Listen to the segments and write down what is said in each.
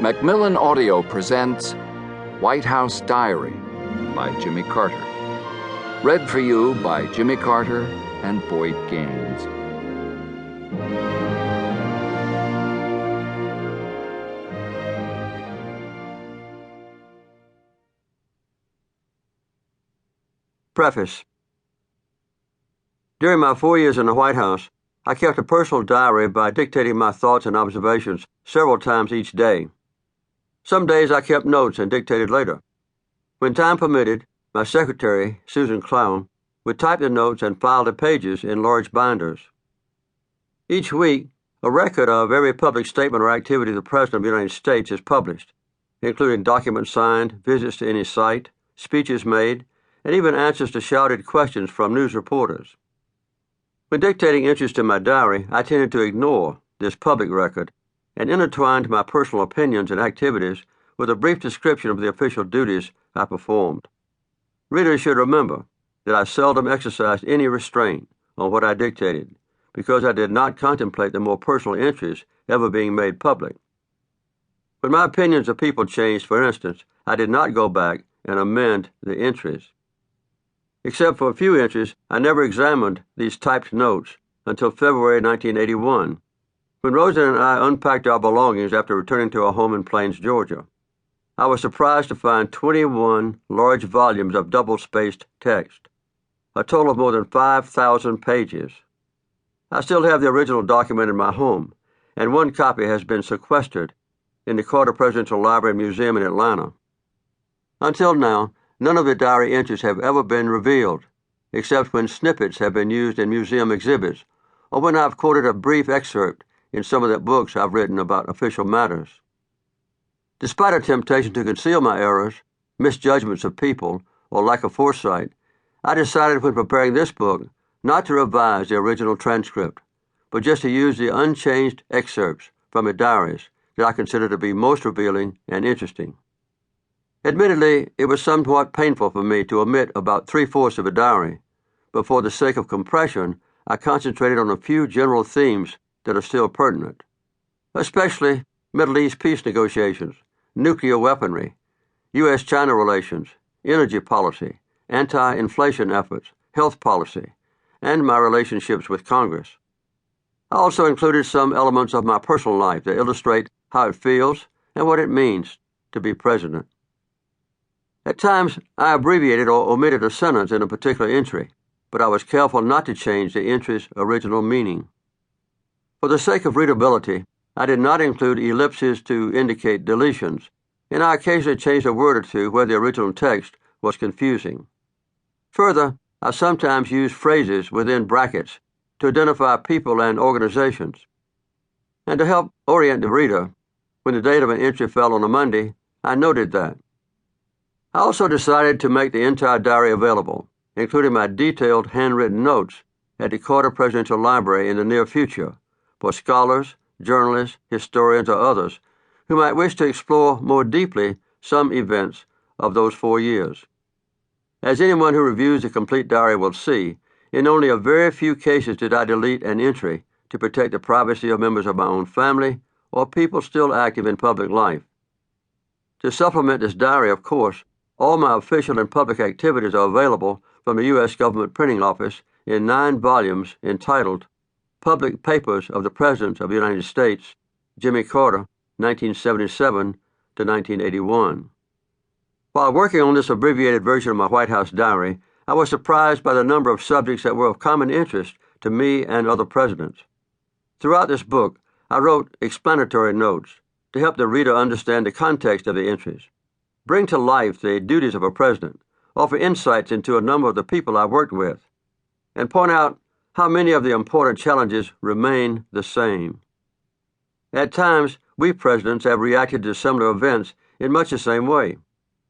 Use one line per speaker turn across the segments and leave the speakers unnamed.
Macmillan Audio presents White House Diary by Jimmy Carter. Read for you by Jimmy Carter and Boyd Gaines.
Preface. During my 4 years in the White House, I kept a personal diary by dictating my thoughts and observations several times each day. Some days I kept notes and dictated later. When time permitted, my secretary, Susan Clown, would type the notes and file the pages in large binders. Each week, a record of every public statement or activity of the President of the United States is published, including documents signed, visits to any site, speeches made, and even answers to shouted questions from news reporters. When dictating entries to my diary, I tended to ignore this public record and intertwined my personal opinions and activities with a brief description of the official duties I performed. Readers should remember that I seldom exercised any restraint on what I dictated because I did not contemplate the more personal entries ever being made public. When my opinions of people changed, for instance, I did not go back and amend the entries. Except for a few entries, I never examined these typed notes until February 1981, when Rosa and I unpacked our belongings after returning to our home in Plains, Georgia. I was surprised to find 21 large volumes of double-spaced text, a total of more than 5,000 pages. I still have the original document in my home, and one copy has been sequestered in the Carter Presidential Library and Museum in Atlanta. Until now, none of the diary entries have ever been revealed, except when snippets have been used in museum exhibits or when I've quoted a brief excerpt in some of the books I've written about official matters. Despite a temptation to conceal my errors, misjudgments of people, or lack of foresight, I decided when preparing this book not to revise the original transcript, but just to use the unchanged excerpts from the diaries that I consider to be most revealing and interesting. Admittedly, it was somewhat painful for me to omit about 3/4 of a diary, but for the sake of compression, I concentrated on a few general themes that are still pertinent, especially Middle East peace negotiations, nuclear weaponry, U.S.-China relations, energy policy, anti-inflation efforts, health policy, and my relationships with Congress. I also included some elements of my personal life that illustrate how it feels and what it means to be president. At times, I abbreviated or omitted a sentence in a particular entry, but I was careful not to change the entry's original meaning. For the sake of readability, I did not include ellipses to indicate deletions, and I occasionally changed a word or two where the original text was confusing. Further, I sometimes used phrases within brackets to identify people and organizations. And to help orient the reader, when the date of an entry fell on a Monday, I noted that. I also decided to make the entire diary available, including my detailed handwritten notes, at the Carter Presidential Library in the near future for scholars, journalists, historians, or others who might wish to explore more deeply some events of those 4 years. As anyone who reviews the complete diary will see, in only a very few cases did I delete an entry to protect the privacy of members of my own family or people still active in public life. To supplement this diary, of course, all my official and public activities are available from the U.S. Government Printing Office in 9 volumes entitled Public Papers of the President of the United States, Jimmy Carter, 1977 to 1981. While working on this abbreviated version of my White House diary, I was surprised by the number of subjects that were of common interest to me and other presidents. Throughout this book, I wrote explanatory notes to help the reader understand the context of the entries, bring to life the duties of a president, offer insights into a number of the people I worked with, and point out how many of the important challenges remain the same. At times, we presidents have reacted to similar events in much the same way.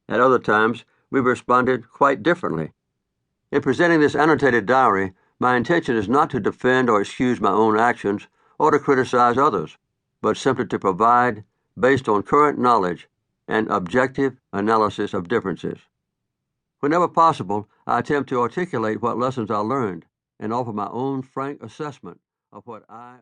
At other times, we've responded quite differently. In presenting this annotated diary, my intention is not to defend or excuse my own actions or to criticize others, but simply to provide, based on current knowledge, an objective analysis of differences. Whenever possible, I attempt to articulate what lessons I learned and offer my own frank assessment of what I